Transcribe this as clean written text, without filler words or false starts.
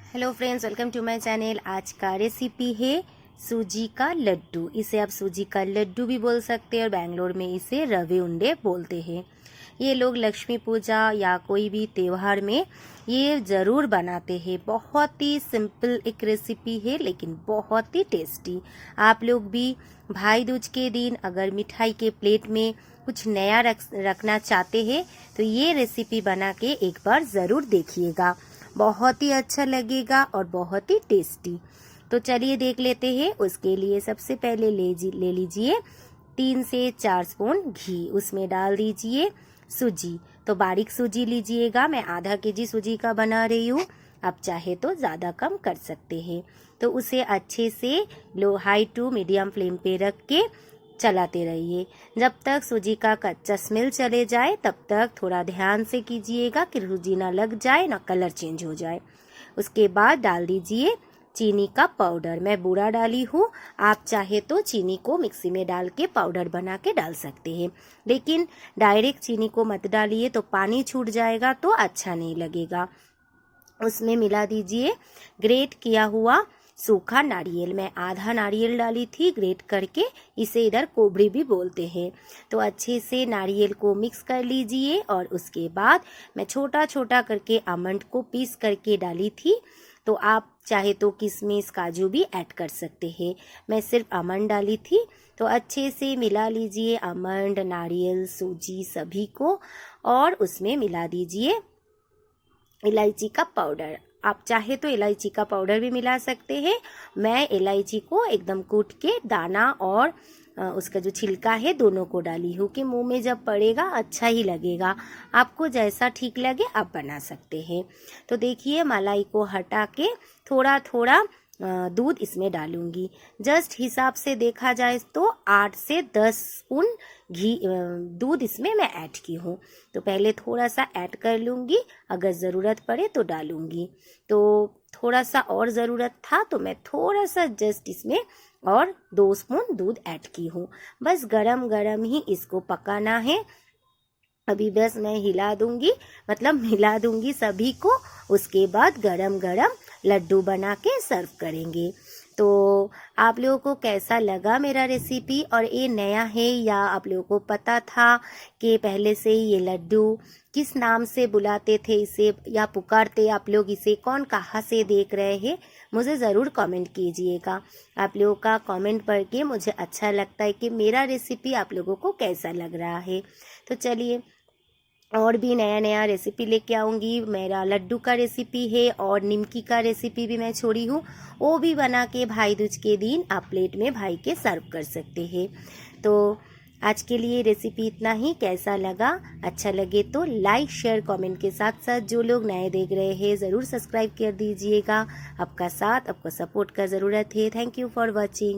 Hello friends, welcome to my channel. आज का recipe है सूजी का लड्डू। इसे आप सूजी का लड्डू भी बोल सकते हैं और बेंगलोर में इसे रवे उंडे बोलते हैं। ये लोग लक्ष्मी पूजा या कोई भी त्यौहार में ये ज़रूर बनाते हैं। बहुत ही सिंपल एक रेसिपी है लेकिन बहुत ही टेस्टी। आप लोग भी भाई दूज के दिन अगर मिठाई के प्लेट में कुछ नया रखना चाहते हैं तो ये रेसिपी बना के एक बार ज़रूर देखिएगा। बहुत ही अच्छा लगेगा और बहुत ही टेस्टी। तो चलिए देख लेते हैं। उसके लिए सबसे पहले ले लीजिए 3 से 4 स्पून घी। उसमें डाल दीजिए सूजी। तो बारीक सूजी लीजिएगा। मैं आधा केजी सूजी का बना रही हूँ। आप चाहे तो ज़्यादा कम कर सकते हैं। तो उसे अच्छे से हाई टू मीडियम फ्लेम पे रख के चलाते रहिए जब तक सूजी का कच्चा स्मेल चले जाए। तब तक थोड़ा ध्यान से कीजिएगा कि सूजी ना लग जाए ना कलर चेंज हो जाए। उसके बाद डाल दीजिए चीनी का पाउडर। मैं बूरा डाली हूँ। आप चाहे तो चीनी को मिक्सी में डाल के पाउडर बना के डाल सकते हैं, लेकिन डायरेक्ट चीनी को मत डालिए, तो पानी छूट जाएगा तो अच्छा नहीं लगेगा। उसमें मिला दीजिए ग्रेट किया हुआ सूखा नारियल। मैं आधा नारियल डाली थी ग्रेट करके। इसे इधर कोबड़ी भी बोलते हैं। तो अच्छे से नारियल को मिक्स कर लीजिए और उसके बाद मैं छोटा छोटा करके आमंड को पीस करके डाली थी। तो आप चाहे तो किशमिश काजू भी ऐड कर सकते हैं। मैं सिर्फ आमंड डाली थी। तो अच्छे से मिला लीजिए आमंड, नारियल, सूजी सभी को, और उसमें मिला दीजिए इलायची का पाउडर। आप चाहे तो इलायची का पाउडर भी मिला सकते हैं। मैं इलायची को एकदम कूट के दाना और उसका जो छिलका है दोनों को डाली हूँ कि मुंह में जब पड़ेगा अच्छा ही लगेगा। आपको जैसा ठीक लगे आप बना सकते हैं। तो देखिए मलाई को हटा के थोड़ा थोड़ा दूध इसमें डालूंगी। जस्ट हिसाब से देखा जाए तो 8 से 10 स्पून दूध इसमें मैं ऐड की हूँ। तो पहले थोड़ा सा ऐड कर लूँगी, अगर ज़रूरत पड़े तो डालूँगी। तो थोड़ा सा और ज़रूरत था तो मैं थोड़ा सा जस्ट इसमें और 2 स्पून दूध ऐड की हूँ। बस गरम गरम ही इसको पकाना है। अभी बस मैं हिला दूंगी, मतलब मिला दूंगी सभी को। उसके बाद गरम गरम लड्डू बना के सर्व करेंगे। तो आप लोगों को कैसा लगा मेरा रेसिपी, और ये नया है या आप लोगों को पता था कि पहले से ही ये लड्डू किस नाम से बुलाते थे इसे या पुकारते आप लोग इसे, कौन कहाँ से देख रहे हैं, मुझे ज़रूर कमेंट कीजिएगा। आप लोगों का कमेंट पढ़ के मुझे अच्छा लगता है कि मेरा रेसिपी आप लोगों को कैसा लग रहा है। तो चलिए और भी नया नया रेसिपी लेके आऊँगी। मेरा लड्डू का रेसिपी है और निमकी का रेसिपी भी मैं छोड़ी हूँ। वो भी बना के भाई दूज के दिन आप प्लेट में भाई के सर्व कर सकते हैं। तो आज के लिए रेसिपी इतना ही। कैसा लगा, अच्छा लगे तो लाइक शेयर कमेंट के साथ साथ जो लोग नए देख रहे हैं ज़रूर सब्सक्राइब कर दीजिएगा। आपका साथ, आपका सपोर्ट का ज़रूरत है। Thank you for watching.